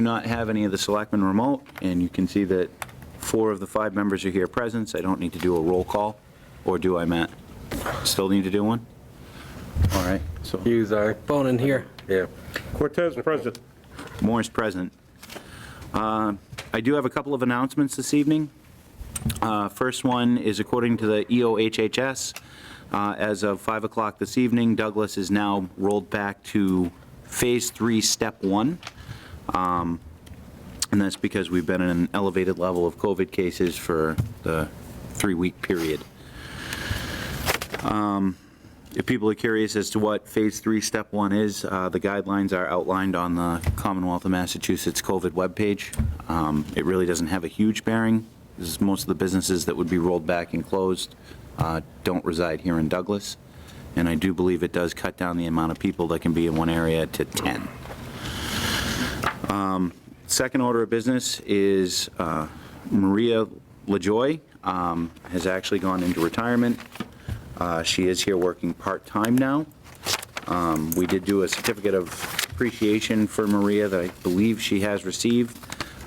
Do not have any of the selectmen remote, and you can see that 4 of the 5 members are here present, so I don't need to do a roll call, or do I, Matt? Still need to do one? All right, so Hughes, aye. Bonin here. Yeah. Cortez, present. Moore's present. I do have a couple of announcements this evening. First one is according to the EOHHS, as of 5 o'clock this evening, Douglas is now rolled back to Phase 3, Step 1. And that's because we've been in an elevated level of COVID cases for the 3-week period. If people are curious as to what Phase 3, Step 1 is, the guidelines are outlined on the Commonwealth of Massachusetts COVID webpage. It really doesn't have a huge bearing, because most of the businesses that would be rolled back and closed don't reside here in Douglas. And I do believe it does cut down the amount of people that can be in one area to 10. Second order of business is Maria LaJoy has actually gone into retirement. She is here working part-time now. We did do a certificate of appreciation for Maria that I believe she has received,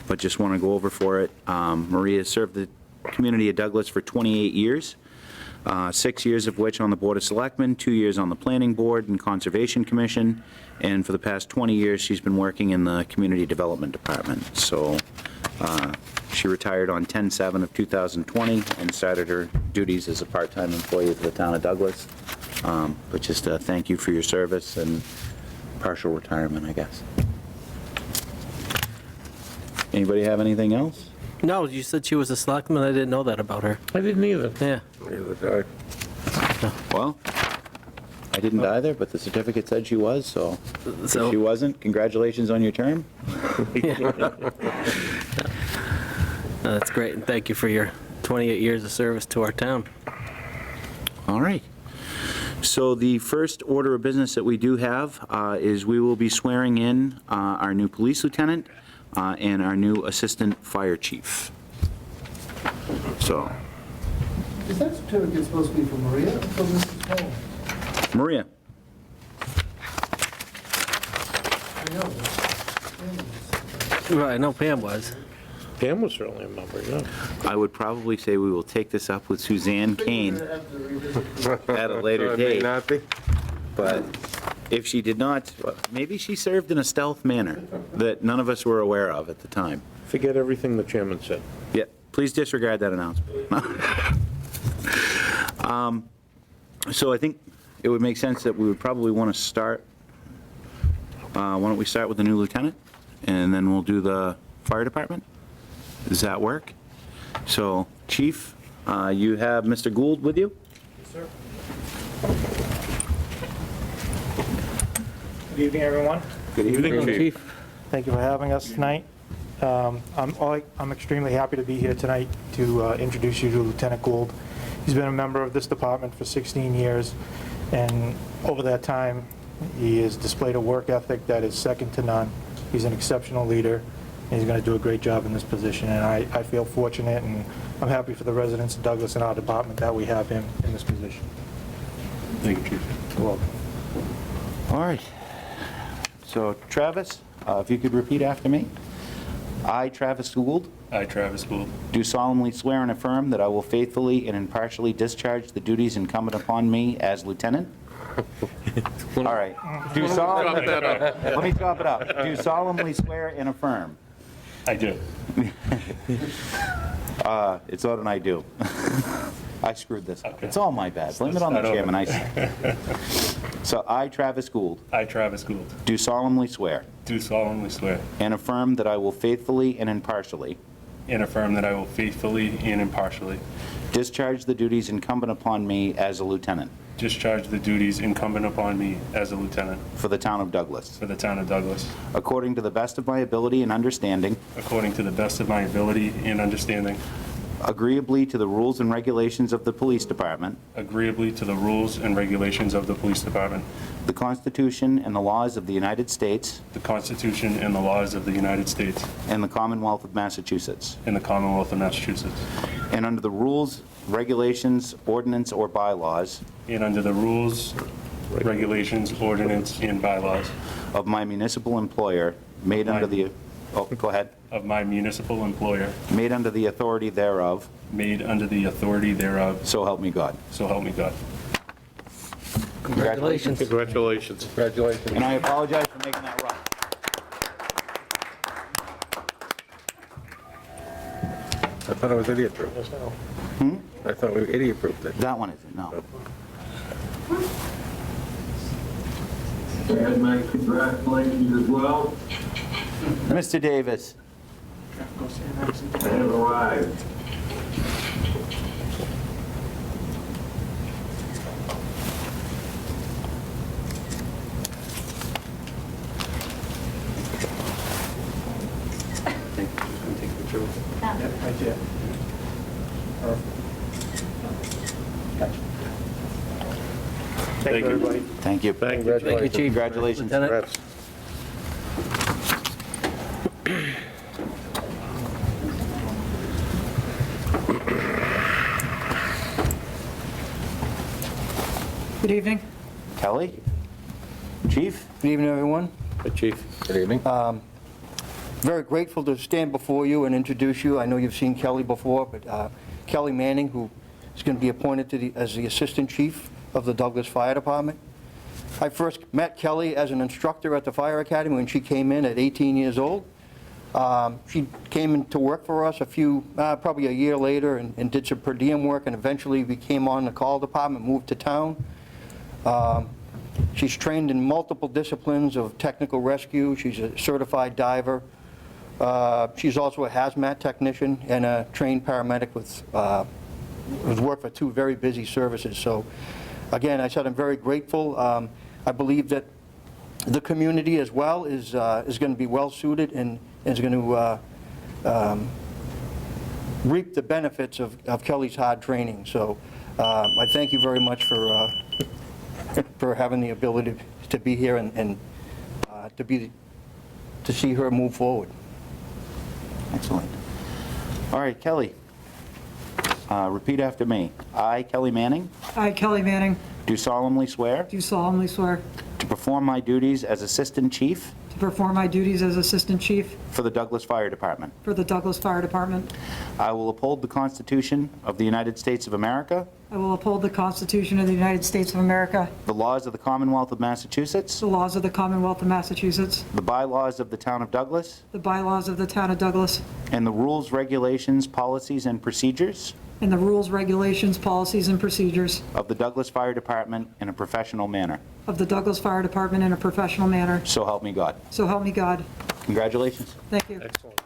but just want to go over for it. Maria served the community of Douglas for 28 years, 6 years of which on the Board of Selectmen, 2 years on the Planning Board and Conservation Commission, and for the past 20 years she's been working in the Community Development Department. So she retired on 10/7 of 2020 and started her duties as a part-time employee of the town of Douglas. But just thank you for your service and partial retirement, I guess. Anybody have anything else? No, you said she was a selectman. I didn't know that about her. I didn't either. Yeah. Neither did I. Well, I didn't either, but the certificate said she was, so if So- she wasn't, congratulations on your term. That's great, and thank you for your 28 years of service to our town. All right. So the first order of business that we do have is we will be swearing in our new police lieutenant and our new assistant fire chief. So, Is that certificate supposed to be for Maria or for Mrs. Holmes? Maria. I know. Right, I know Pam was. Pam was certainly a member, yeah. I would probably say we will take this up with Suzanne Kane at a later It may date. not be. But if she did not, maybe she served in a stealth manner that none of us were aware of at the time. Forget everything the chairman said. Yeah, please disregard that announcement. So I think it would make sense that we would probably want to start, why don't we start with the new lieutenant, and then we'll do the fire department? Does that work? So, Chief, you have Mr. Gould with you? Yes, sir. Good evening, everyone. Good evening. Chief. Thank you for having us tonight. I'm extremely happy to be here tonight to introduce you to Lieutenant Gould. He's been a member of this department for 16 years, and over that time, he has displayed a work ethic that is second to none. He's an exceptional leader, and he's going to do a great job in this position, and I feel fortunate, and I'm happy for the residents of Douglas and our department that we have him in this position. Thank you, Chief. You're welcome. All right. So, Travis, if you could repeat after me. I, Travis Gould, I, Travis Gould, do solemnly swear and affirm that I will faithfully and impartially discharge the duties incumbent upon me as lieutenant. All right. Do solemnly, let me chop it up. Do solemnly swear and affirm. I do. It's not an I do. I screwed this up. Okay. It's all my bad. Blame it on the Start over. chairman. So I, Travis Gould, I, Travis Gould, do solemnly swear do solemnly swear and affirm that I will faithfully and impartially and affirm that I will faithfully and impartially discharge the duties incumbent upon me as a lieutenant discharge the duties incumbent upon me as a lieutenant for the town of Douglas, for the town of Douglas, according to the best of my ability and understanding, according to the best of my ability and understanding, agreeably to the rules and regulations of the police department, agreeably to the rules and regulations of the police department, the Constitution and the laws of the United States the Constitution and the laws of the United States and the Commonwealth of Massachusetts, and the Commonwealth of Massachusetts, and under the rules, regulations, ordinance, or bylaws and under the rules, regulations, ordinance, and bylaws of my municipal employer made under the Oh, go ahead. of my municipal employer, Made under the authority thereof, made under the authority thereof, so help me God. so help me God. Congratulations. Congratulations. Congratulations. And I apologize for making that run. I thought it was idiot proof. I thought we idiot proofed it. That one isn't, no. And my congratulations as well. Mr. Davis. I have arrived. Thank you, everybody. Thank you. Thank you. Thank you, Chief. Congratulations. Lieutenant. Congrats. Good evening. Kelly? Chief? Good evening, everyone. Hey, Chief. Good evening. Very grateful to stand before you and introduce you. I know you've seen Kelly before, but Kelly Manning, who is going to be appointed as the Assistant Chief of the Douglas Fire Department. I first met Kelly as an instructor at the Fire Academy when she came in at 18 years old. She came in to work for us probably a year later and did some per diem work, and eventually became on the call department, moved to town. She's trained in multiple disciplines of technical rescue. She's a certified diver. She's also a hazmat technician and a trained paramedic who's worked for two very busy services. So again, I said I'm very grateful. I believe that the community as well is going to be well suited and is going to reap the benefits of Kelly's hard training. So I thank you very much for having the ability to be here and to see her move forward. Excellent. All right, Kelly. Repeat after me. I, Kelly Manning, I, Kelly Manning, do solemnly swear do solemnly swear to perform my duties as Assistant Chief to perform my duties as Assistant Chief for the Douglas Fire Department. for the Douglas Fire Department. I will uphold the Constitution of the United States of America, I will uphold the Constitution of the United States of America, the laws of the Commonwealth of Massachusetts, the laws of the Commonwealth of Massachusetts, the bylaws of the Town of Douglas, the bylaws of the Town of Douglas, and the rules, regulations, policies, and procedures and the rules, regulations, policies, and procedures of the Douglas Fire Department in a professional manner. of the Douglas Fire Department in a professional manner. So help me God. So help me God. Congratulations. Thank you. Excellent.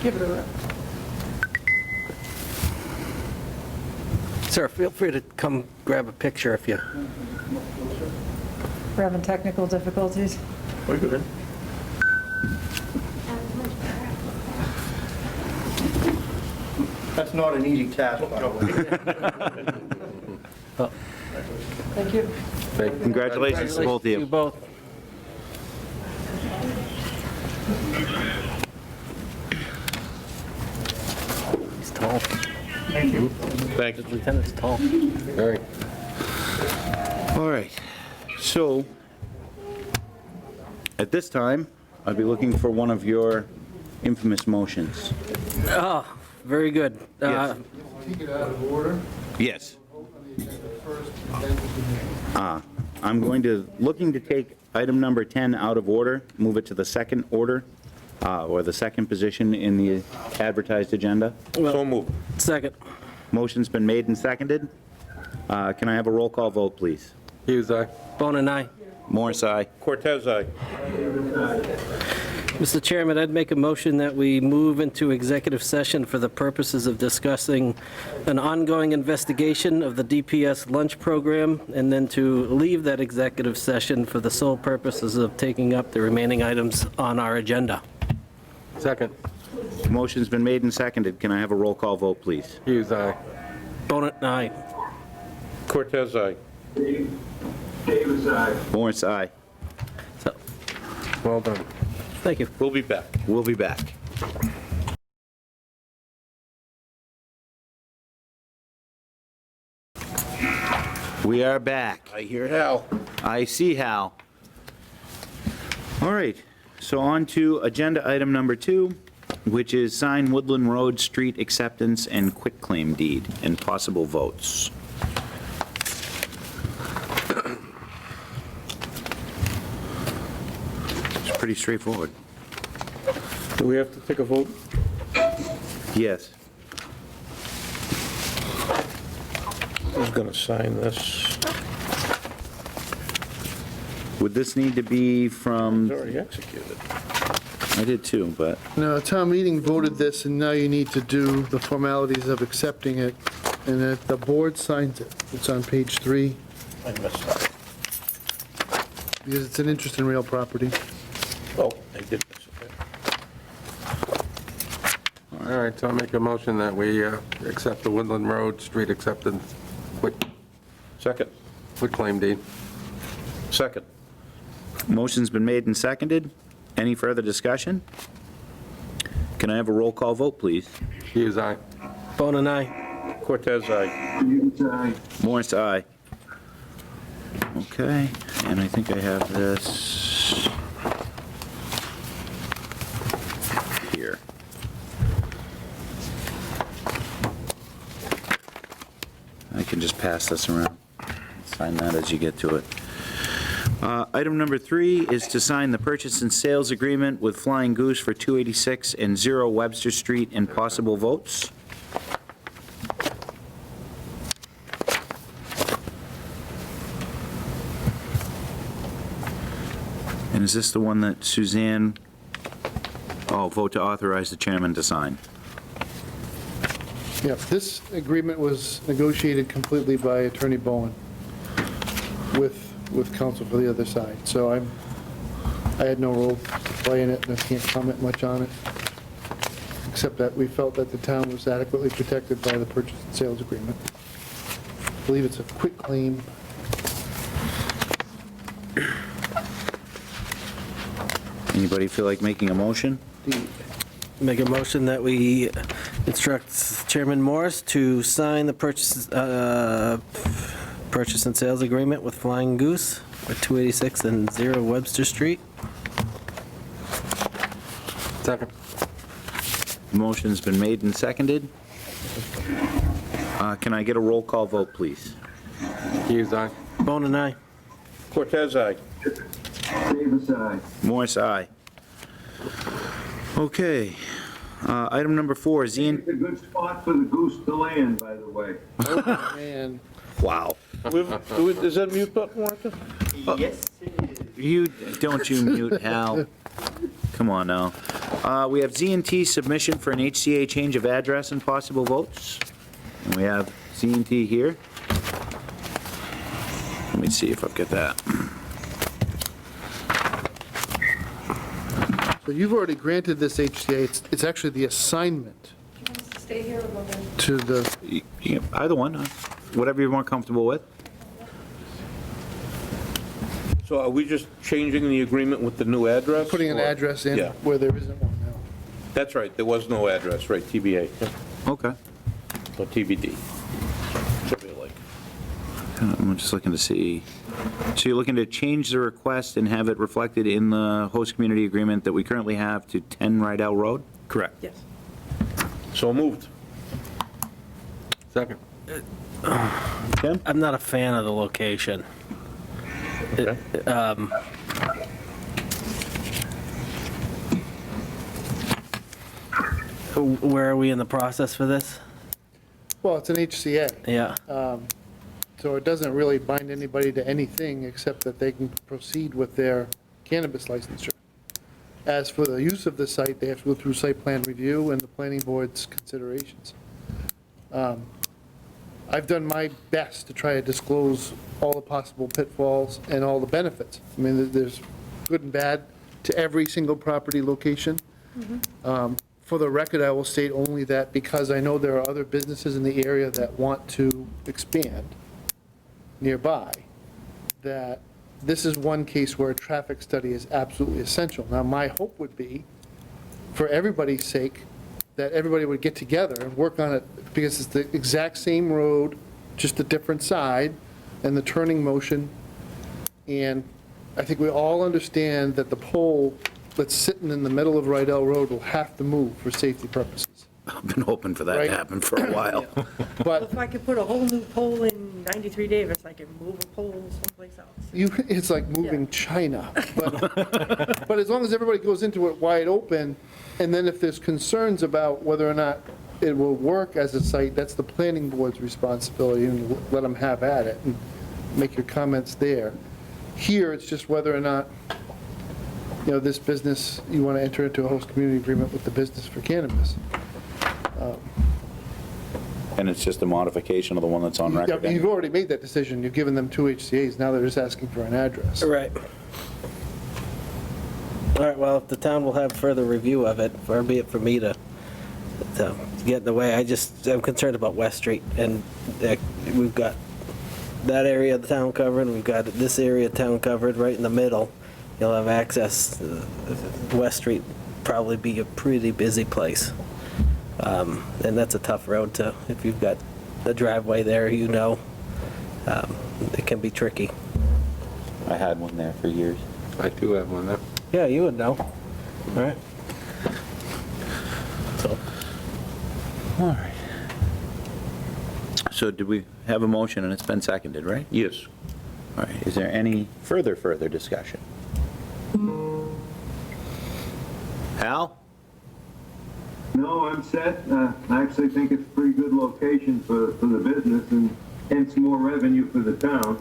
Give it a rip. Sir, feel free to come grab a picture if you... We're having technical difficulties. We're good. That's not an easy task, by the way. Thank you. Congratulations to both of You you. both. He's tall. Thank you. Lieutenant's tall. Very. All right. So, at this time, I'd be looking for one of your infamous motions. Oh, very good. Yes. Take it out of order. Yes. First, then we I'm looking to take item number 10 out of order, move it to the second order, or the second position in the advertised agenda. So moved. Second. Motion's been made and seconded. Can I have a roll call vote, please? Hughes, aye. Bone and I. Morris, aye. Cortez, aye. Mr. Chairman, I'd make a motion that we move into executive session for the purposes of discussing an ongoing investigation of the DPS lunch program, and then to leave that executive session for the sole purposes of taking up the remaining items on our agenda. Second. Motion's been made and seconded. Can I have a roll call vote, please? Hughes, aye. Bone and I. Cortez, aye. Davis, aye. Morris, aye. So, Well done. thank you. We'll be back. We'll be back. We are back. I hear Hal. I see Hal. All right, so on to agenda item number 2, which is sign Woodland Road street acceptance and quitclaim deed and possible votes. It's pretty straightforward. Do we have to take a vote? Yes. Who's going to sign this? Would this need to be It's from, already executed. I did too, but, No, town meeting voted this, and now you need to do the formalities of accepting it, and that the board signs it. It's on page 3, I missed that. because it's an interest in real property. Oh, I did miss it. All right, so I'll make a motion that we accept the Woodland Road street acceptance Second. quitclaim deed. Second. motion's been made and seconded. Any further discussion? Can I have a roll call vote, please? Hughes, aye. Bone and I. Cortez, aye. Stevens, aye. Morris, aye. Okay, and I think I have this here. I can just pass this around. Sign that as you get to it. Item number 3 is to sign the purchase and sales agreement with Flying Goose for 286 and 0 Webster Street and possible votes. And is this the one that Suzanne, vote to authorize the chairman to sign? Yeah, this agreement was negotiated completely by Attorney Bowen with counsel for the other side. So I had no role to play in it, and I can't comment much on it, except that we felt that the town was adequately protected by the purchase and sales agreement. I believe it's a quitclaim. Anybody feel like making a motion? Make a motion that we instruct Chairman Morris to sign the purchase and sales agreement with Flying Goose for 286 and 0 Webster Street. Second. Motion's been made and seconded. Can I get a roll call vote, please? Hughes, aye. Bone and I. Cortez, aye. Davis, aye. Morris, aye. Okay, item number 4, It's a good spot for the goose to land, by the way. And Wow. Is that mute button working? Don't you mute, Hal. Come on now. We have Z&T submission for an HCA change of address and possible votes. And we have Z&T here. Let me see if I've got that. so you've already granted this HCA. It's actually the assignment Stay here a little bit. to the, Either one, whatever you're more comfortable with. So are we just changing the agreement with the new address? putting an or- address in Yeah. where there isn't one now. That's right, there was no address, right, TBA, Okay. or TBD. Something like. I'm just looking to see. So you're looking to change the request and have it reflected in the host community agreement that we currently have to 10 Rydell Road? Correct. Yes. So moved. Second. Tim? I'm not a fan of the location. Okay. Where are we in the process for this? Well, it's an HCA. Yeah. So it doesn't really bind anybody to anything except that they can proceed with their cannabis licensure. As for the use of the site, they have to go through site plan review and the planning board's considerations. I've done my best to try to disclose all the possible pitfalls and all the benefits. I mean, there's good and bad to every single property location. For the record, I will state only that because I know there are other businesses in the area that want to expand nearby, that this is one case where a traffic study is absolutely essential. Now, my hope would be, for everybody's sake, that everybody would get together and work on it, because it's the exact same road, just a different side, and the turning motion. And I think we all understand that the pole that's sitting in the middle of Rydell Road will have to move for safety purposes. I've been hoping for that Right. to happen for a while. But If I could put a whole new pole in 93 Davis, I could move a pole someplace else. it's like moving China. But as long as everybody goes into it wide open, and then if there's concerns about whether or not it will work as a site, that's the planning board's responsibility, and let them have at it, and make your comments there. Here, it's just whether or not, this business, you want to enter into a host community agreement with the business for cannabis. And it's just a modification of the one that's on record. Yeah, you've already made that decision, you've given them 2 HCA's, now they're just asking for an address. Right. All right, well, if the town will have further review of it, far be it for me to get in the way. I'm concerned about West Street, and we've got that area of the town covered, we've got this area of town covered, right in the middle. You'll have access. West Street probably be a pretty busy place. And that's a tough road to, if you've got a driveway there, it can be tricky. I had one there for years. I do have one there. Yeah, you would know, right? So, All right. So did we have a motion, and it's been seconded, right? Yes. All right, is there any further discussion? Hal? No, I'm set. I actually think it's a pretty good location for the business and hence more revenue for the town.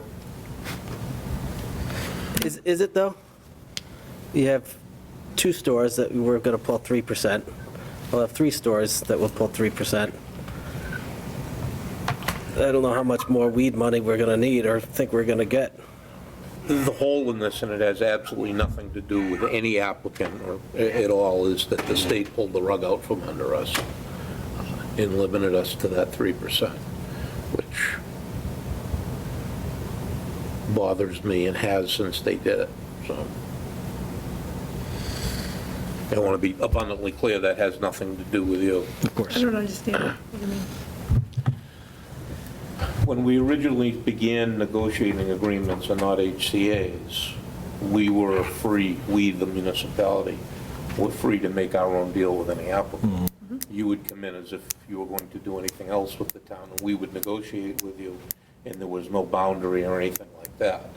is it though? You have 2 stores that we're going to pull 3%. We'll have 3 stores that will pull 3%. I don't know how much more weed money we're going to need or think we're going to get. The hole in this, and it has absolutely nothing to do with any applicant or at all, is that the state pulled the rug out from under us and limited us to that 3%, which bothers me and has since they did it, so. I want to be abundantly clear, that has nothing to do with you. I don't understand what you mean. When we originally began negotiating agreements and not HCA's, we, the municipality, were free to make our own deal with any applicant. You would come in as if you were going to do anything else with the town, and we would negotiate with you, and there was no boundary or anything like that.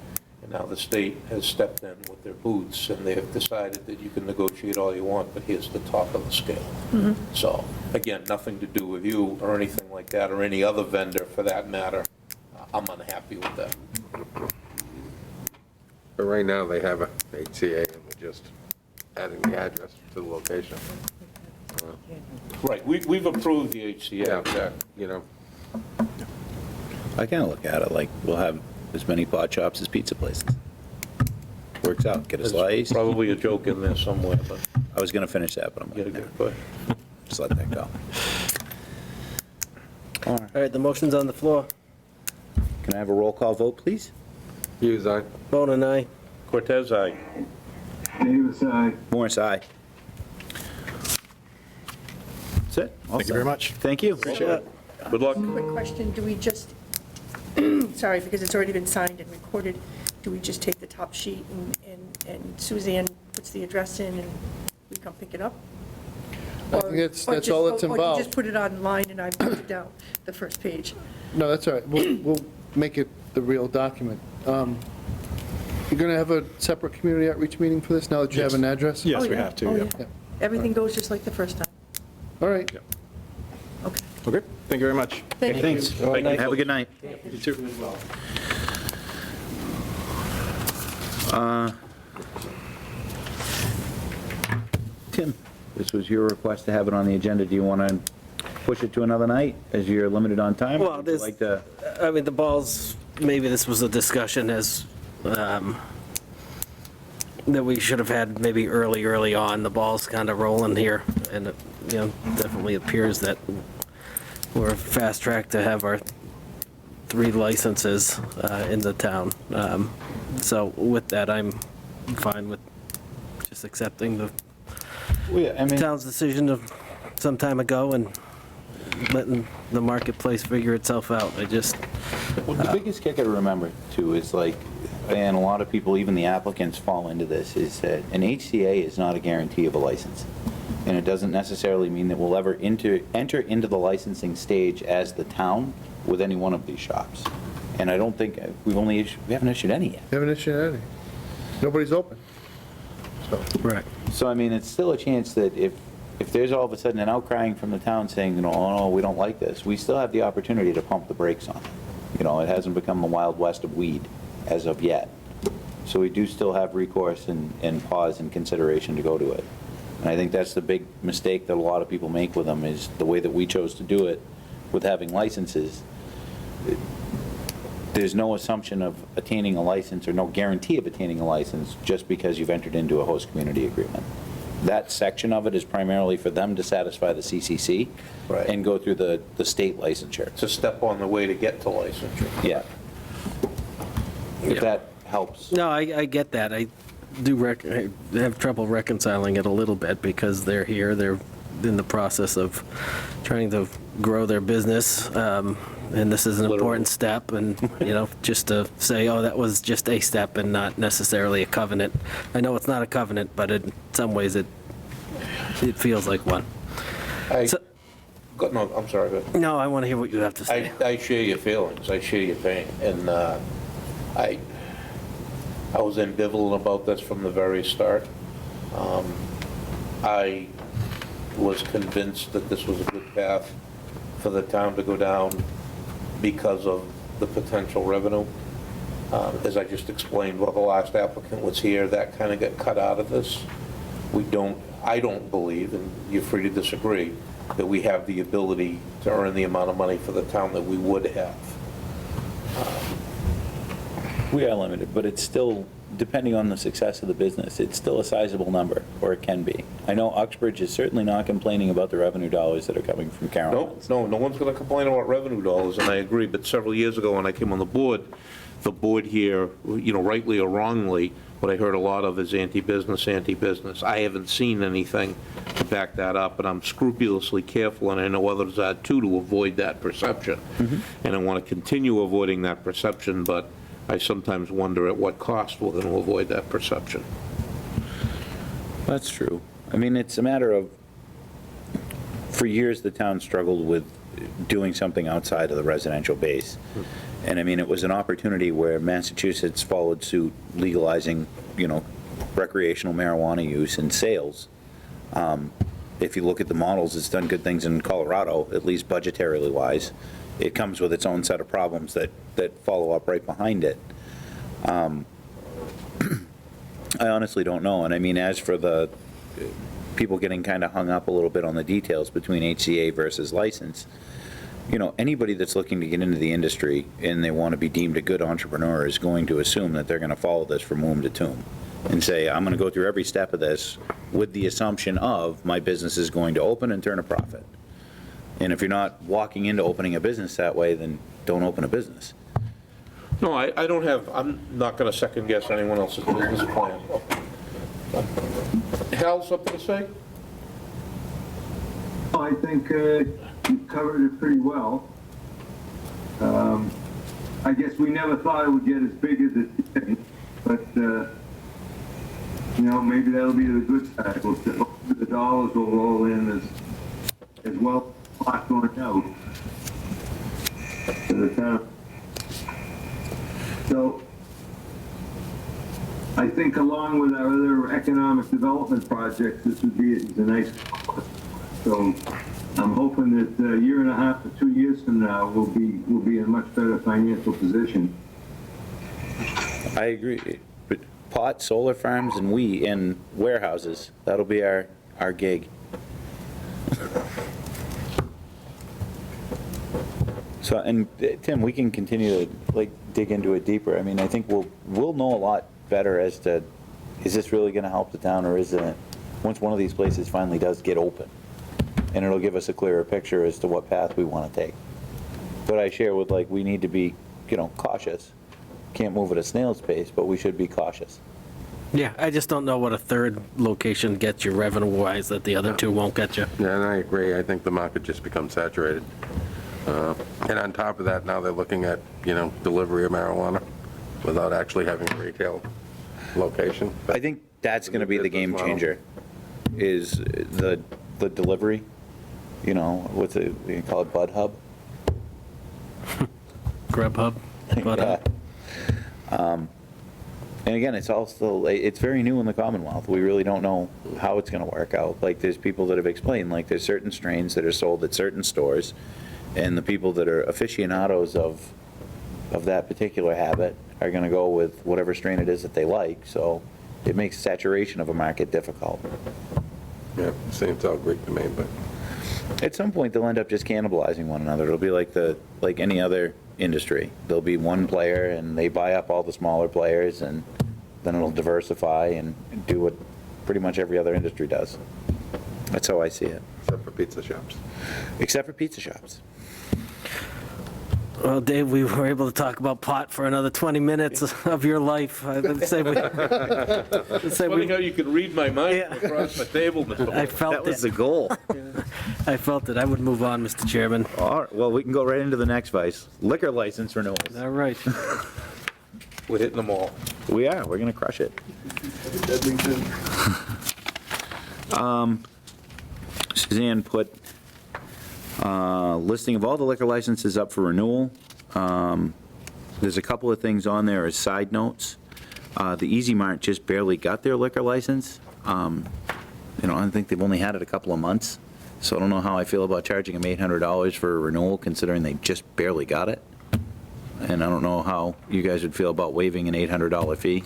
And now the state has stepped in with their boots, and they have decided that you can negotiate all you want, but here's the top of the scale. So, again, nothing to do with you or anything like that, or any other vendor for that matter. I'm unhappy with that. But right now, they have a HCA, and we're just adding the address to the location. Right, we've approved the HCA. Yeah, I kind of look at it like we'll have as many pot shops as pizza places. Works out, get a There's slice. probably a joke in there somewhere, but I was going to finish that, but I'm yeah, going to go ahead. just let that go. All right, All right, the motion's on the floor. can I have a roll call vote, please? Hughes, aye. Bone and I. Cortez, aye. Davis, aye. Morris, aye. That's it. Thank you very much. Thank you. Good luck. Quick question, do we just, sorry, because it's already been signed and recorded, do we just take the top sheet and Suzanne puts the address in and we come pick it up? I think that's all that's Or you involved. just put it online and I put it down, the first page? No, that's all right, we'll make it the real document. You're going to have a separate community outreach meeting for this, now that you have an address? Yes, Oh, we yeah. have to, Oh, yeah. yeah. Everything goes just like the first time? All right. Okay. Okay, thank you very much. Thank you. Thanks. Have a good night. You too. Tim, this was your request to have it on the agenda. Do you want to push it to another night, as you're limited on time? Well, Would you there's, like to? I mean, the balls, maybe this was a discussion as, that we should have had maybe early on, the ball's kind of rolling here, and it, definitely appears that we're fast tracked to have our 3 licenses in the town. So with that, I'm fine with just accepting the Well, yeah, I mean, town's decision of some time ago and letting the marketplace figure itself out. I just, Well, the biggest kicker to remember, too, is like, and a lot of people, even the applicants, fall into this, is that an HCA is not a guarantee of a license. And it doesn't necessarily mean that we'll ever enter into the licensing stage as the town with any one of these shops. And I don't think, we haven't issued any yet. Haven't issued any. Nobody's open. right. So, I mean, it's still a chance that if there's all of a sudden an outcrying from the town saying, oh, no, we don't like this, we still have the opportunity to pump the brakes on it. It hasn't become the Wild West of weed as of yet. So we do still have recourse and pause and consideration to go to it. And I think that's the big mistake that a lot of people make with them, is the way that we chose to do it with having licenses. There's no assumption of attaining a license or no guarantee of attaining a license just because you've entered into a host community agreement. That section of it is primarily for them to satisfy the CCC Right. and go through the state licensure. It's a step on the way to get to licensure. Yeah. If Yeah. that helps. No, I get that. I I have trouble reconciling it a little bit because they're here, they're in the process of trying to grow their business, and this is an important step, and, just to say, oh, that was just a step and not necessarily a covenant. I know it's not a covenant, but in some ways it feels like one. So- No, I'm sorry, go ahead. No, I want to hear what you have to say. I share your feelings, I share your pain, and I was ambivalent about this from the very start. I was convinced that this was a good path for the town to go down because of the potential revenue. As I just explained, while the last applicant was here, that kind of got cut out of this. I don't believe, and you're free to disagree, that we have the ability to earn the amount of money for the town that we would have. We are limited, but it's still, depending on the success of the business, it's still a sizable number, or it can be. I know Uxbridge is certainly not complaining about the revenue dollars that are coming from Carolyn. No one's going to complain about revenue dollars, and I agree, but several years ago when I came on the board here, rightly or wrongly, what I heard a lot of is anti-business. I haven't seen anything to back that up, and I'm scrupulously careful, and I know others are too, to avoid that perception. And I want to continue avoiding that perception, but I sometimes wonder at what cost we're going to avoid that perception. That's true. I mean, it's a matter of, for years, the town struggled with doing something outside of the residential base. And I mean, it was an opportunity where Massachusetts followed suit, legalizing, recreational marijuana use and sales. If you look at the models, it's done good things in Colorado, at least budgetarily wise. It comes with its own set of problems that follow up right behind it. I honestly don't know. And I mean, as for the people getting kind of hung up a little bit on the details between HCA versus license, anybody that's looking to get into the industry and they want to be deemed a good entrepreneur is going to assume that they're going to follow this from womb to tomb and say, I'm going to go through every step of this with the assumption of my business is going to open and turn a profit. And if you're not walking into opening a business that way, then don't open a business. No, I'm not going to second guess anyone else's business plan. Hal, something to say? I think you covered it pretty well. I guess we never thought it would get as big as it did, but maybe that'll be the good side. The dollars will roll in as well as pot going out to the town. So I think along with our other economic development projects, this would be a nice. So I'm hoping that a year and a half to 2 years from now, we'll be in a much better financial position. I agree. But pot, solar farms, and warehouses, that'll be our gig. So, and Tim, we can continue to dig into it deeper. I mean, I think we'll know a lot better as to, is this really going to help the town or isn't it? Once one of these places finally does get open, and it'll give us a clearer picture as to what path we want to take. But I share with, we need to be, cautious. Can't move at a snail's pace, but we should be cautious. Yeah, I just don't know what a third location gets you revenue-wise that the other two won't get you. Yeah, and I agree. I think the market just becomes saturated. And on top of that, now they're looking at, delivery of marijuana without actually having a retail location. I think that's going to be the game changer, is the delivery, what's it, you call it, Bud Hub? Grubhub, but Yeah. And again, it's also, it's very new in the Commonwealth. We really don't know how it's going to work out. Like, there's people that have explained, like, there's certain strains that are sold at certain stores, and the people that are aficionados of that particular habit are going to go with whatever strain it is that they like, so it makes saturation of a market difficult. Yeah, seems all Greek to me, but At some point, they'll end up just cannibalizing one another. It'll be like any other industry. There'll be one player, and they buy up all the smaller players, and then it'll diversify and do what pretty much every other industry does. That's how I see it. except for pizza shops. Except for pizza shops. Well, Dave, we were able to talk about pot for another 20 minutes of your life. I'd say we, Funny how you can read my mind Yeah. across my table, Mr. I Moore. felt That was it. the goal. I felt it. I would move on, Mr. Chairman. All right, well, we can go right into the next vice. Liquor license renewals. All right. We're hitting them all. We are, we're going to crush it. Suzanne put listing of all the liquor licenses up for renewal. There's a couple of things on there as side notes. The Easy Mart just barely got their liquor license. I think they've only had it a couple of months, so I don't know how I feel about charging them $800 for a renewal, considering they just barely got it. And I don't know how you guys would feel about waiving an $800 fee.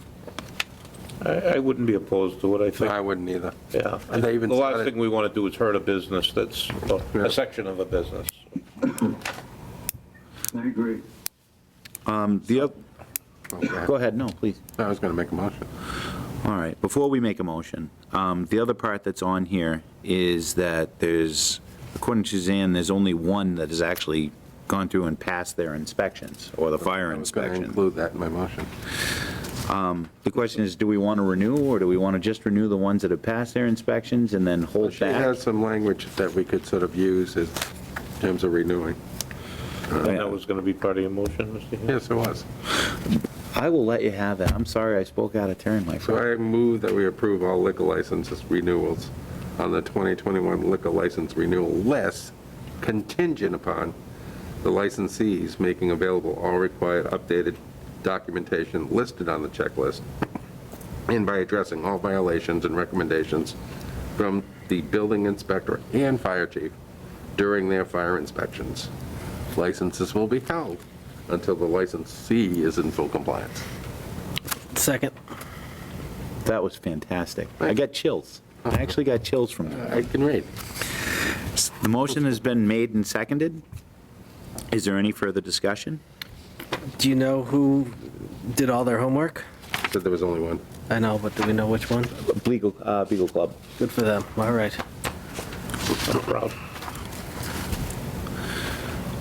I wouldn't be opposed to it, I think. I wouldn't either. Yeah. And they even The last started- thing we want to do is hurt a business that's, a section of a business. I agree. Go ahead, no, please. I was going to make a motion. All right, before we make a motion, the other part that's on here is that there's, according to Suzanne, there's only one that has actually gone through and passed their inspections, or the fire I was going to inspection. include that in my motion. The question is, do we want to renew, or do we want to just renew the ones that have passed their inspections and then hold She back? has some language that we could sort of use in terms of renewing. That was going to be part of your motion, Mr. Hill? Yes, it was. I will let you have that. I'm sorry I spoke out of turn, my So friend. I move that we approve all liquor licenses renewals on the 2021 liquor license renewal list, contingent upon the licensees making available all required updated documentation listed on the checklist, and by addressing all violations and recommendations from the building inspector and fire chief during their fire inspections. Licenses will be held until the licensee is in full compliance. Second. That was fantastic. I got chills. I actually got chills from that. I can read. The motion has been made and seconded. Is there any further discussion? Do you know who did all their homework? Said there was only one. I know, but do we know which one? Beagle Club. Good for them. All right. I'm proud.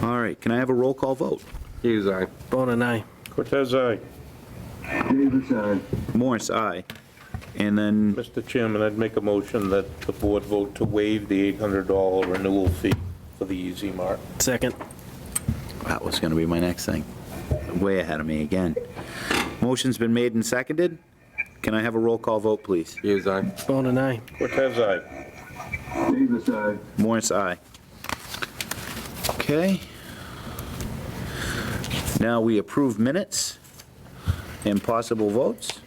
All right, can I have a roll call vote? Hughes, aye. Bone and I. Cortez, aye. Davis, aye. Morse, aye. And then, Mr. Chairman, I'd make a motion that the board vote to waive the $800 renewal fee for the Easy Mart. Second. that was going to be my next thing. Way ahead of me again. Motion's been made and seconded. Can I have a roll call vote, please? Hughes, aye. Bone and I. Cortez, aye. Davis, aye. Morris, aye. Okay. Now we approve minutes and possible votes.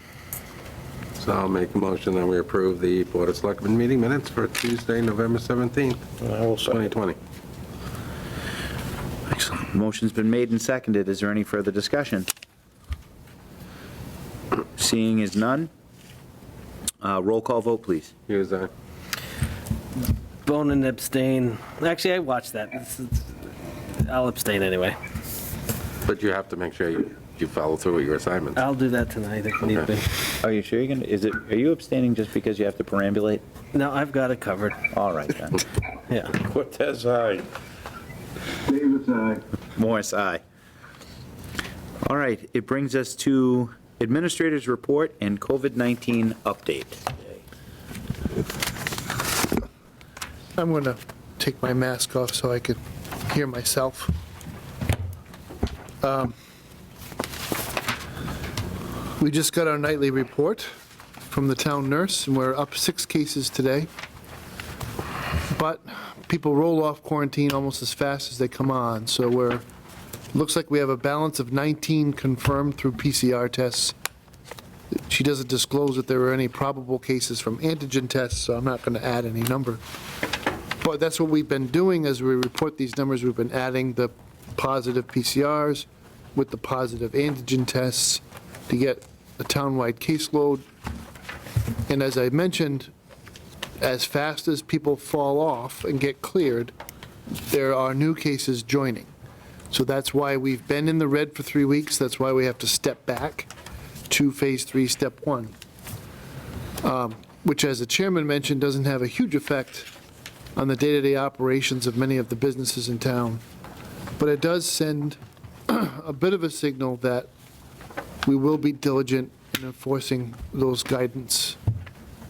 So I'll make a motion that we approve the Board of Selectmen meeting minutes for Tuesday, November 17th, And I will second. 2020. Excellent. Motion's been made and seconded. Is there any further discussion? Seeing as none, roll call vote, please. Hughes, aye. Bone and abstain. Actually, I watched that. I'll abstain anyway. But you have to make sure you follow through with your assignments. I'll do that tonight if need be. Are you sure you're going to, are you abstaining just because you have to perambulate? No, I've got it covered. All right, then. Yeah. Cortez, aye. Davis, aye. Morris, aye. All right, it brings us to Administrators report and COVID-19 update. I'm going to take my mask off so I could hear myself. We just got our nightly report from the town nurse, and we're up 6 cases today. But people roll off quarantine almost as fast as they come on, so looks like we have a balance of 19 confirmed through PCR tests. She doesn't disclose that there were any probable cases from antigen tests, so I'm not going to add any number. But that's what we've been doing as we report these numbers. We've been adding the positive PCRs with the positive antigen tests to get a townwide caseload. And as I mentioned, as fast as people fall off and get cleared, there are new cases joining. So that's why we've been in the red for 3 weeks. That's why we have to step back to phase 3, step 1, which, as the chairman mentioned, doesn't have a huge effect on the day-to-day operations of many of the businesses in town. But it does send a bit of a signal that we will be diligent in enforcing those guidance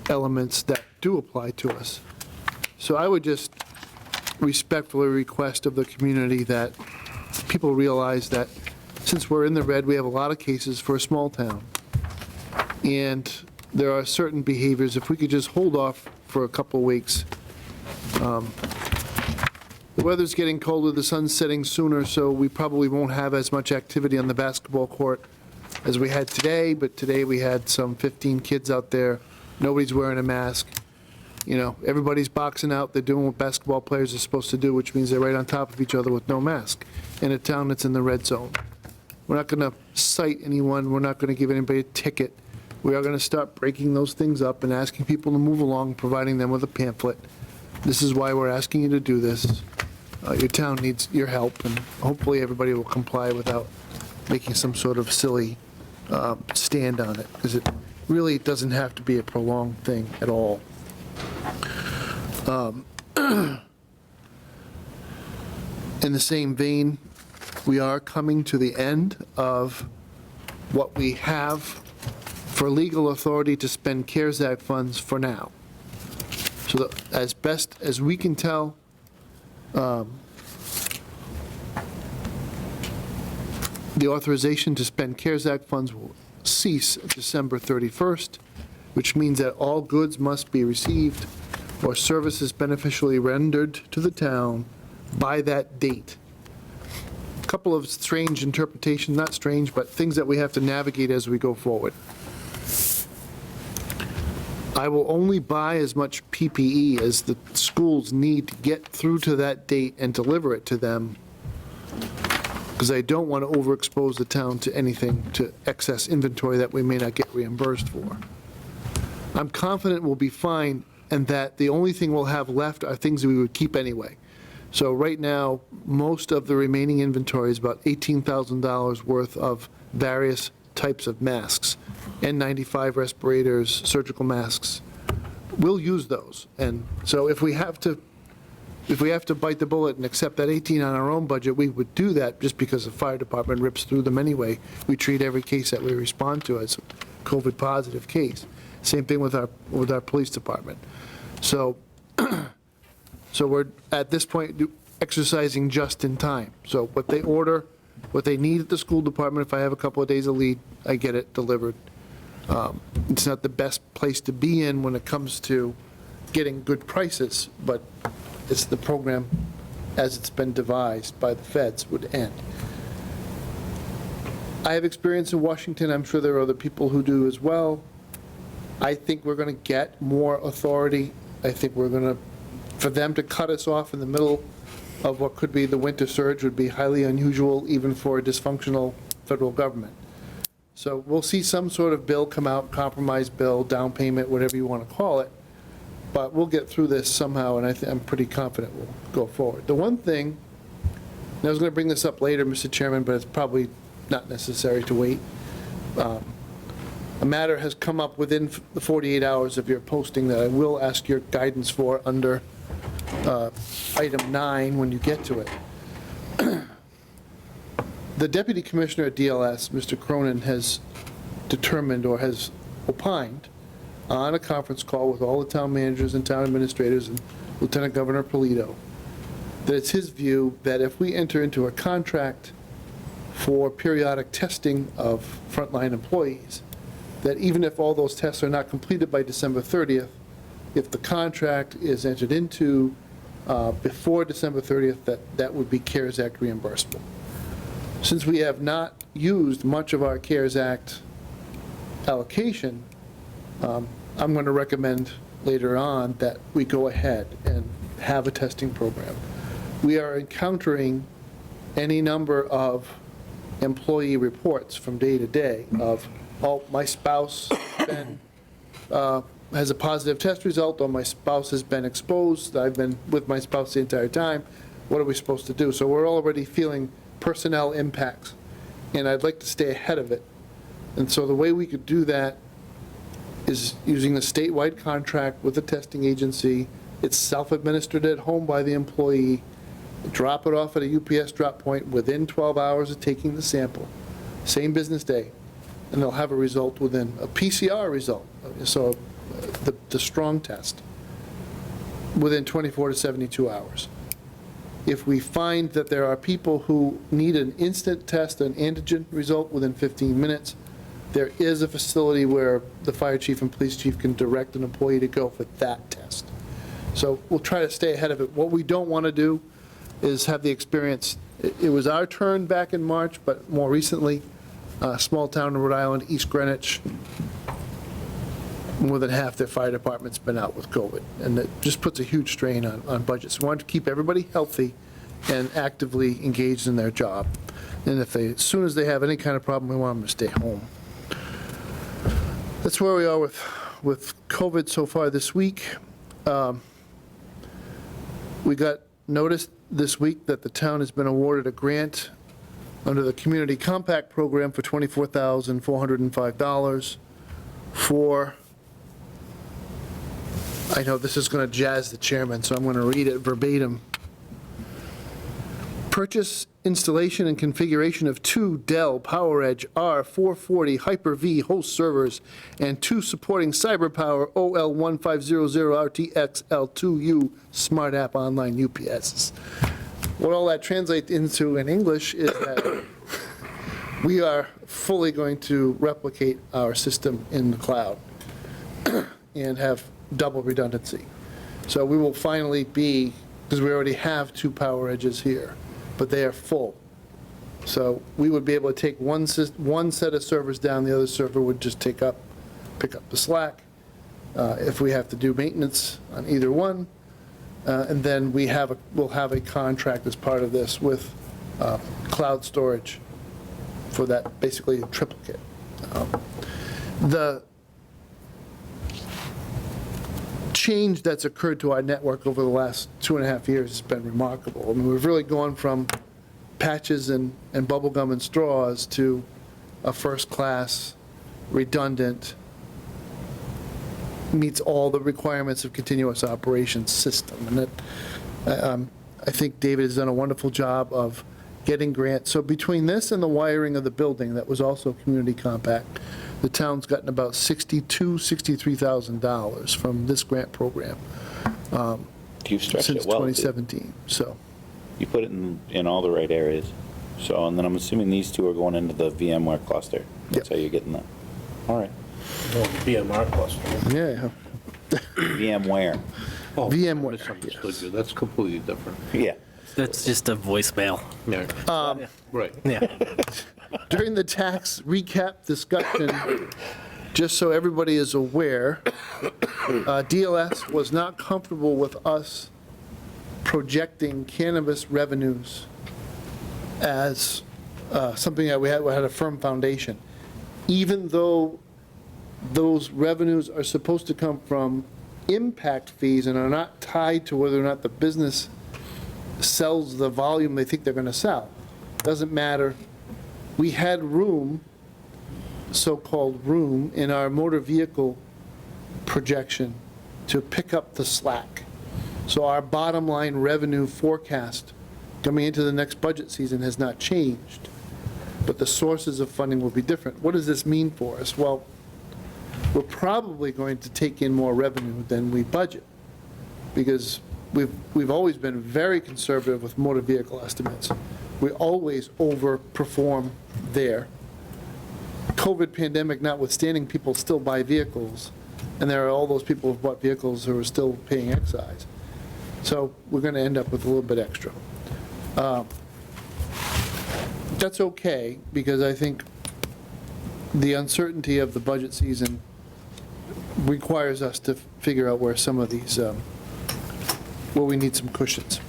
elements that do apply to us. So I would just respectfully request of the community that people realize that since we're in the red, we have a lot of cases for a small town. And there are certain behaviors, if we could just hold off for a couple of weeks. The weather's getting colder, the sun's setting sooner, so we probably won't have as much activity on the basketball court as we had today, but today we had some 15 kids out there. Nobody's wearing a mask. You know, everybody's boxing out. They're doing what basketball players are supposed to do, which means they're right on top of each other with no mask in a town that's in the red zone. We're not going to cite anyone. We're not going to give anybody a ticket. We are going to start breaking those things up and asking people to move along, providing them with a pamphlet. This is why we're asking you to do this. Your town needs your help, and hopefully everybody will comply without making some sort of silly stand on it, because it really doesn't have to be a prolonged thing at all. In the same vein, we are coming to the end of what we have for legal authority to spend CARES Act funds for now. So that as best as we can tell, the authorization to spend CARES Act funds will cease December 31st, which means that all goods must be received or services beneficially rendered to the town by that date. A couple of strange interpretations, not strange, but things that we have to navigate as we go forward. I will only buy as much PPE as the schools need to get through to that date and deliver it to them, because I don't want to overexpose the town to anything, to excess inventory that we may not get reimbursed for. I'm confident we'll be fine, and that the only thing we'll have left are things that we would keep anyway. So right now, most of the remaining inventory is about $18,000 worth of various types of masks, N95 respirators, surgical masks. We'll use those. And so if we have to bite the bullet and accept that 18 on our own budget, we would do that, just because the fire department rips through them anyway. We treat every case that we respond to as a COVID positive case. Same thing with our police department. So we're at this point exercising just in time. So what they order, what they need at the school department, if I have a couple of days of lead, I get it delivered. It's not the best place to be in when it comes to getting good prices, but it's the program as it's been devised by the feds would end. I have experience in Washington. I'm sure there are other people who do as well. I think we're going to get more authority. I think we're going to, for them to cut us off in the middle of what could be the winter surge would be highly unusual, even for a dysfunctional federal government. So we'll see some sort of bill come out, compromise bill, down payment, whatever you want to call it. But we'll get through this somehow, and I'm pretty confident we'll go forward. The one thing, and I was going to bring this up later, Mr. Chairman, but it's probably not necessary to wait. A matter has come up within the 48 hours of your posting that I will ask your guidance for under item 9 when you get to it. The Deputy Commissioner at DLS, Mr. Cronin, has determined or has opined on a conference call with all the town managers and town administrators and Lieutenant Governor Polito, that it's his view that if we enter into a contract for periodic testing of frontline employees, that even if all those tests are not completed by December 30th, if the contract is entered into before December 30th, that would be CARES Act reimbursable. Since we have not used much of our CARES Act allocation, I'm going to recommend later on that we go ahead and have a testing program. We are encountering any number of employee reports from day to day of, oh, my spouse has a positive test result, or my spouse has been exposed, I've been with my spouse the entire time, what are we supposed to do? So we're already feeling personnel impacts, and I'd like to stay ahead of it. And so the way we could do that is using a statewide contract with the testing agency. It's self-administered at home by the employee. Drop it off at a UPS drop point within 12 hours of taking the sample, same business day, and they'll have a result within a PCR result, so the strong test, within 24 to 72 hours. If we find that there are people who need an instant test, an antigen result within 15 minutes, there is a facility where the fire chief and police chief can direct an employee to go for that test. So we'll try to stay ahead of it. What we don't want to do is have the experience, it was our turn back in March, but more recently, small town in Rhode Island, East Greenwich, more than half their fire department's been out with COVID, and it just puts a huge strain on budgets. We want to keep everybody healthy and actively engaged in their job. And if they, as soon as they have any kind of problem, we want them to stay home. That's where we are with COVID so far this week. We got notice this week that the town has been awarded a grant under the Community Compact Program for $24,405 for, I know this is going to jazz the chairman, so I'm going to read it verbatim. Purchase, installation, and configuration of 2 Dell PowerEdge R440 Hyper-V host servers and 2 supporting CyberPower OL1500RTX L2U Smart App Online UPSs. What all that translates into in English is that we are fully going to replicate our system in the cloud and have double redundancy. So we will finally be, because we already have 2 PowerEdges here, but they are full. So we would be able to take one set of servers down, the other server would just pick up the slack. If we have to do maintenance on either one, and then we'll have a contract as part of this with cloud storage for that, basically a triplicate. The change that's occurred to our network over the last 2.5 years has been remarkable. I mean, we've really gone from patches and bubblegum and straws to a first-class, redundant, meets all the requirements of continuous operations system. And I think David has done a wonderful job of getting grants. So between this and the wiring of the building that was also community compact, the town's gotten about $63,000 from this grant program You've stretched since it well, 2017. So You put it in all the right areas. So, and then I'm assuming these 2 are going into the VMware cluster. That's Yep. how you're getting that. All right. VMR cluster. yeah, VMware. Oh, VMware, misunderstood yes. you. That's completely different. Yeah. That's just a voicemail. Yeah. Right. Yeah. During the tax recap discussion, just so everybody is aware, DLS was not comfortable with us projecting cannabis revenues as something that we had a firm foundation. Even though those revenues are supposed to come from impact fees and are not tied to whether or not the business sells the volume they think they're going to sell. Doesn't matter. We had room, so-called room, in our motor vehicle projection to pick up the slack. So our bottom line revenue forecast coming into the next budget season has not changed. but the sources of funding will be different. What does this mean for us? Well, we're probably going to take in more revenue than we budget, because we've always been very conservative with motor vehicle estimates. We always overperform there. COVID pandemic notwithstanding, people still buy vehicles, and there are all those people who've bought vehicles who are still paying excise. So we're going to end up with a little bit extra. That's okay, because I think the uncertainty of the budget season requires us to figure out where some of these, where we need some cushions.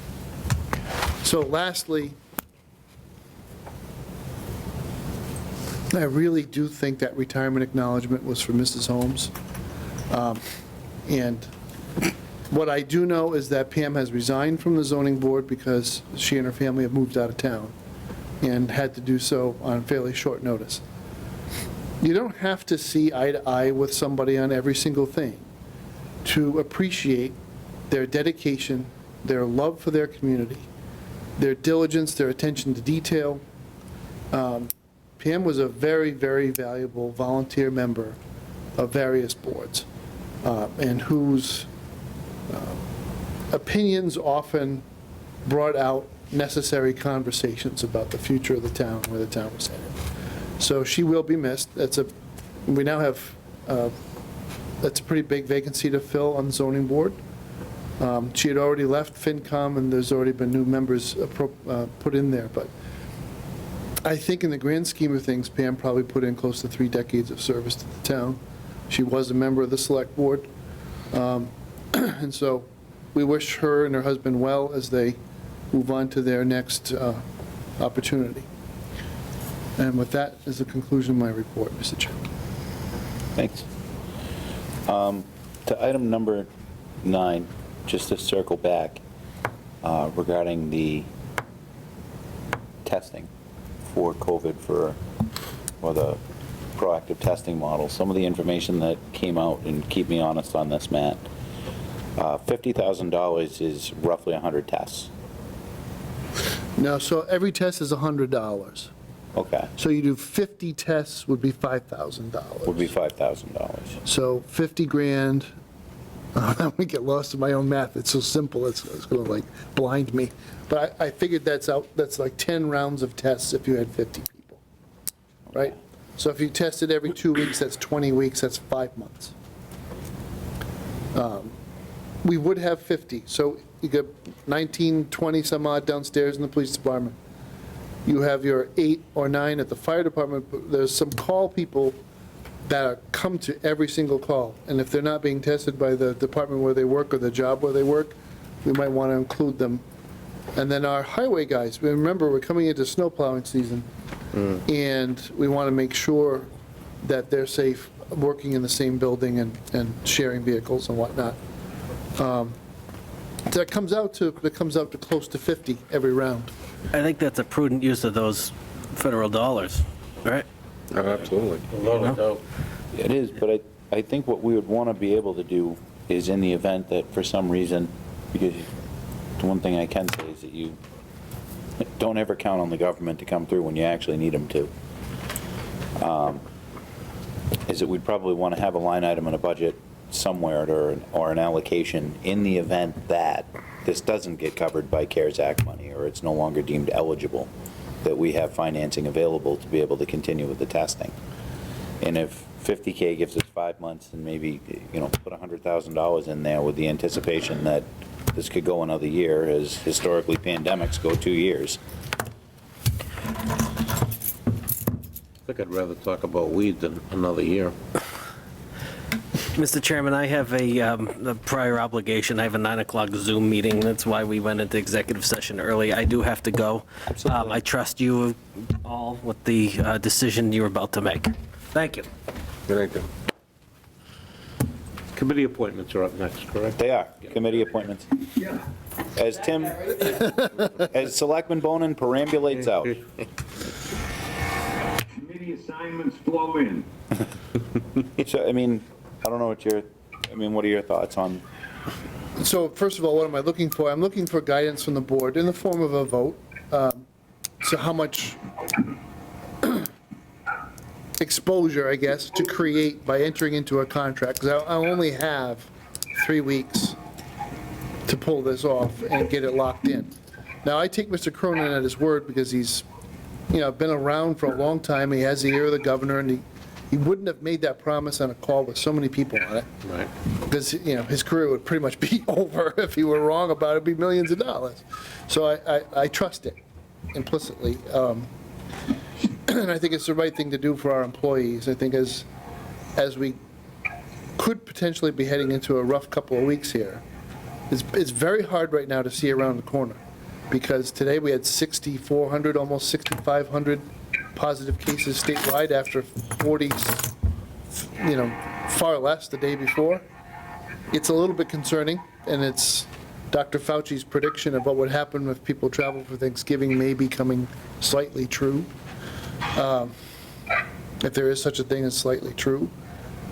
So lastly, I really do think that retirement acknowledgement was for Mrs. Holmes. And what I do know is that Pam has resigned from the zoning board because she and her family have moved out of town and had to do so on fairly short notice. You don't have to see eye to eye with somebody on every single thing to appreciate their dedication, their love for their community, their diligence, their attention to detail. Pam was a very, very valuable volunteer member of various boards, and whose opinions often brought out necessary conversations about the future of the town, where the town was headed. So she will be missed. We now have, that's a pretty big vacancy to fill on the zoning board. She had already left FinCom, and there's already been new members put in there, but I think in the grand scheme of things, Pam probably put in close to 3 decades of service to the town. She was a member of the select board. And so we wish her and her husband well as they move on to their next opportunity. And with that is the conclusion of my report, Mr. Chairman. Thanks. To item number 9, just to circle back regarding the testing for COVID or the proactive testing model, some of the information that came out, and keep me honest on this, Matt, $50,000 is roughly 100 tests. No, so every test is $100. Okay. So you do 50 tests would be $5,000. Would be $5,000. So 50 grand, I'm going to get lost in my own math. It's so simple, it's going to like blind me. But I figured that's like 10 rounds of tests if you had 50 people, right? So if you tested every 2 weeks, that's 20 weeks, that's 5 months. We would have 50, so you get 19, 20 some odd downstairs in the police department. You have your 8 or 9 at the fire department, but there's some call people that come to every single call, and if they're not being tested by the department where they work or the job where they work, we might want to include them. And then our highway guys, remember, we're coming into snow plowing season, and we want to make sure that they're safe working in the same building and sharing vehicles and whatnot. That comes out to close to 50 every round. I think that's a prudent use of those federal dollars, right? Oh, absolutely. Without a doubt. It is, but I think what we would want to be able to do is, in the event that for some reason, because the one thing I can say is that you don't ever count on the government to come through when you actually need them to, is that we'd probably want to have a line item in a budget somewhere or an allocation in the event that this doesn't get covered by CARES Act money or it's no longer deemed eligible, that we have financing available to be able to continue with the testing. And if 50K gives us 5 months, and maybe, put $100,000 in there with the anticipation that this could go another year, as historically pandemics go 2 years. I think I'd rather talk about weed than another year. Mr. Chairman, I have a prior obligation. I have a 9 o'clock Zoom meeting. That's why we went into executive session early. I do have to go. Absolutely. I trust you all with the decision you're about to make. Thank you. Thank you. Committee appointments are up next, correct? They are, committee appointments. Yeah. As Selectman Bonin perambulates out. Committee assignments flow in. So, I don't know what are your thoughts on? So first of all, what am I looking for? I'm looking for guidance from the board in the form of a vote. So how much exposure, I guess, to create by entering into a contract, because I only have 3 weeks to pull this off and get it locked in. Now, I take Mr. Cronin at his word because he's, been around for a long time, he has the ear of the governor, and he wouldn't have made that promise on a call with so many people on it. Right. Because, his career would pretty much be over if he were wrong about it, it'd be millions of dollars. So I trust it implicitly. And I think it's the right thing to do for our employees. I think as we could potentially be heading into a rough couple of weeks here, it's very hard right now to see around the corner, because today we had 6,400, almost 6,500 positive cases statewide after 40, far less the day before. It's a little bit concerning, and it's Dr. Fauci's prediction of what would happen if people travel for Thanksgiving may be coming slightly true. If there is such a thing as slightly true.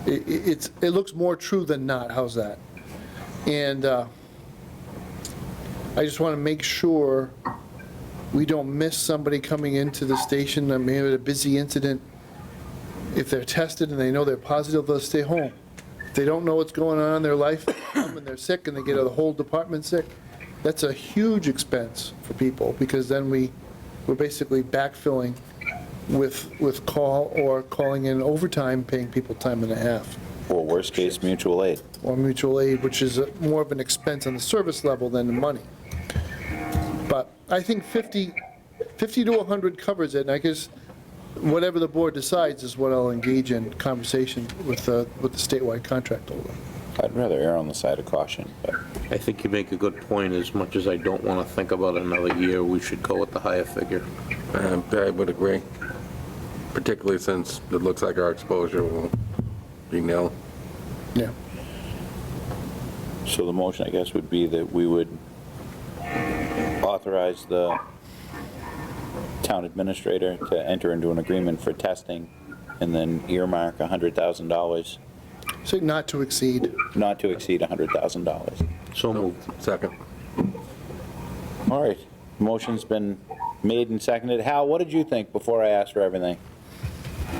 It looks more true than not, how's that? And I just want to make sure we don't miss somebody coming into the station. I mean, a busy incident. If they're tested and they know they're positive, they'll stay home. If they don't know what's going on in their life, and they're sick and they get a whole department sick, that's a huge expense for people, because then we're basically backfilling with call or calling in overtime, paying people time and a half. Or worst case, mutual aid. Or mutual aid, which is more of an expense on the service level than the money. But I think 50 to 100 covers it, and I guess whatever the board decides is what I'll engage in conversation with the statewide contract holder. I'd rather err on the side of caution, but I think you make a good point. As much as I don't want to think about another year, we should go with the higher figure. I would agree, particularly since it looks like our exposure will be nil. Yeah. so the motion, I guess, would be that we would authorize the town administrator to enter into an agreement for testing and then earmark $100,000, So not to exceed. not to exceed $100,000. So moved. Second. All right, motion's been made and seconded. Hal, what did you think before I asked for everything?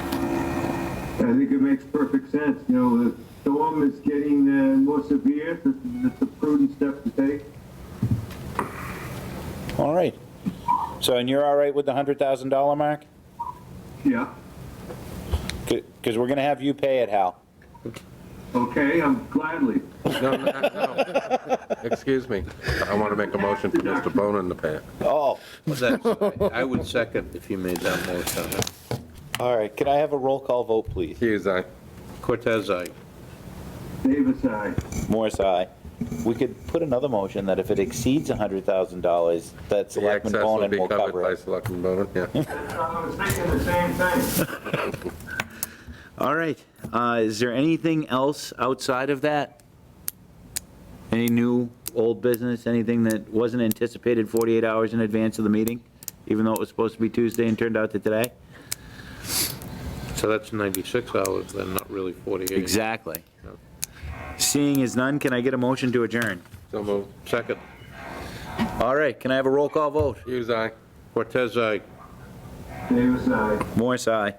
I think it makes perfect sense. The storm is getting more severe. It's a prudent step to take. All right. So, and you're all right with the $100,000 mark? Yeah. Because we're going to have you pay it, Hal. Okay, I'm gladly. No. Excuse me. I want to make a motion for Mr. Bonin to pay it. Oh, I would second if you made that motion. all right. Can I have a roll call vote, please? Hughes, aye. Cortez, aye. Davis, aye. Morris, aye. We could put another motion that if it exceeds $100,000, that The Selectman excess will Bonin be will covered cover by it. Selectman Bonin, yeah. I was thinking the same thing. All right. Is there anything else outside of that? Any new, old business, anything that wasn't anticipated 48 hours in advance of the meeting, even though it was supposed to be Tuesday and turned out to today? So that's 96 hours, then, not really 48. Exactly. Seeing as none, can I get a motion to adjourn? So moved. Second. All right, can I have a roll call vote? Hughes, aye. Cortez, aye. Davis, aye. Morris, aye.